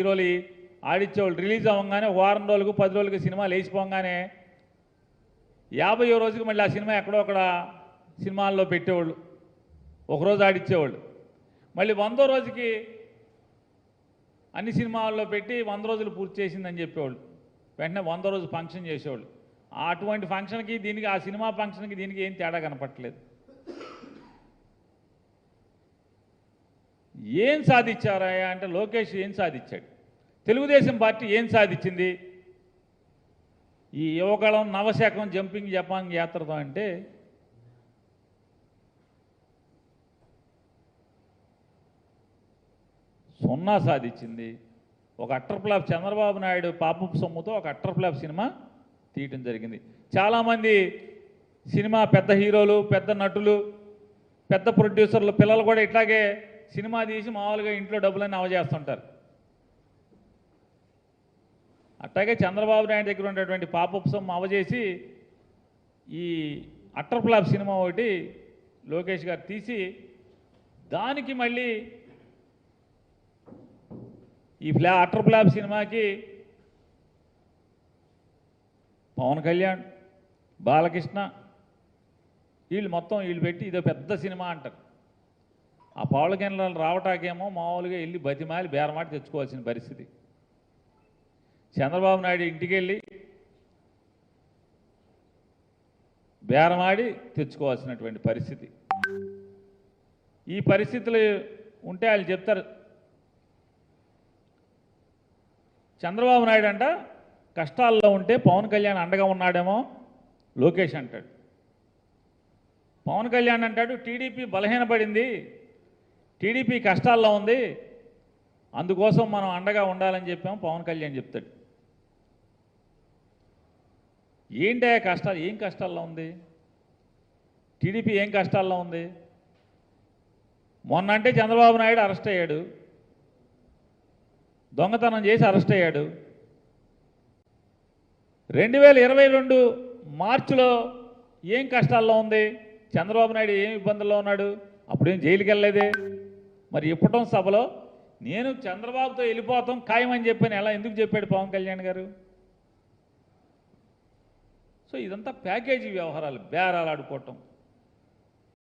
హీరోలు ఆడిచ్చేవాళ్ళు రిలీజ్ అవ్వగానే వారం రోజులకు 10 రోజులకి సినిమాలు వేసిపోగానే 50వ రోజుకి మళ్ళీ ఆ సినిమా ఎక్కడో అక్కడ సినిమాల్లో పెట్టేవాళ్ళు, ఒకరోజు ఆడిచ్చేవాళ్ళు. మళ్ళీ 100వ రోజుకి అన్ని సినిమాల్లో పెట్టి 100 రోజులు పూర్తి చేసిందని చెప్పేవాళ్ళు. వెంటనే 100వ రోజు ఫంక్షన్ చేసేవాళ్ళు. అటువంటి ఫంక్షన్కి దీనికి, ఆ సినిమా ఫంక్షన్కి దీనికి ఏం తేడా కనపట్లేదు. ఏం సాధించారా అంటే లోకేష్ ఏం సాధించాడు, తెలుగుదేశం పార్టీ ఏం సాధించింది ఈ యువగళం నవశకం జంపింగ్ జపాంగ్ యాత్రతో అంటే సున్నా సాధించింది. ఒక అట్టర్ ఫ్లాప్ చంద్రబాబు నాయుడు పాపపు సొమ్ముతో ఒక అట్టర్ ఫ్లాప్ సినిమా తీయటం జరిగింది. చాలామంది సినిమా పెద్ద హీరోలు, పెద్ద నటులు, పెద్ద ప్రొడ్యూసర్లు పిల్లలు కూడా ఇట్లాగే సినిమా తీసి మామూలుగా ఇంట్లో డబ్బులన్నీ అవజేస్తుంటారు. అట్లాగే చంద్రబాబు నాయుడు దగ్గర ఉన్నటువంటి పాపపు సొమ్ము అవజేసి ఈ అట్టర్ ఫ్లాప్ సినిమా ఒకటి లోకేష్ గారు తీసి దానికి మళ్ళీ ఈ అట్టర్ ఫ్లాప్ సినిమాకి పవన్ కళ్యాణ్, బాలకృష్ణ వీళ్ళు పెట్టి ఇదో పెద్ద సినిమా అంటారు. ఆ పవన్ కళ్యాణ్ రావటాకేమో మామూలుగా వెళ్ళి బతిమాలి బేరమాటి తెచ్చుకోవాల్సిన పరిస్థితి. చంద్రబాబు నాయుడు ఇంటికి వెళ్ళి బేరమాడి తెచ్చుకోవాల్సినటువంటి పరిస్థితి. ఈ పరిస్థితులు ఉంటే వాళ్ళు చెప్తారు, చంద్రబాబు నాయుడు అంట కష్టాల్లో ఉంటే పవన్ కళ్యాణ్ అండగా ఉన్నాడేమో లోకేష్ అంటాడు. పవన్ కళ్యాణ్ అంటాడు టీడీపీ బలహీనపడింది, టీడీపీ కష్టాల్లో ఉంది, అందుకోసం మనం అండగా ఉండాలని చెప్పాము పవన్ కళ్యాణ్ చెప్తాడు. ఏంటి కష్టాలు, ఏం కష్టాల్లో ఉంది టీడీపీ, ఏం కష్టాల్లో ఉంది? మొన్న అంటే చంద్రబాబు నాయుడు అరెస్ట్ అయ్యాడు, దొంగతనం చేసి అరెస్ట్ అయ్యాడు. 2022 మార్చిలో ఏం కష్టాల్లో ఉంది చంద్రబాబు నాయుడు, ఏం ఇబ్బందుల్లో ఉన్నాడు? అప్పుడేం జైలుకి వెళ్ళలేదే. మరి ఇప్పటం సభలో నేను చంద్రబాబుతో వెళ్ళిపోతాం ఖాయమని చెప్పాను, ఎలా ఎందుకు చెప్పాడు పవన్ కళ్యాణ్ గారు? సో ఇదంతా ప్యాకేజీ వ్యవహారాలు, బేరాలు ఆడుకోవటం.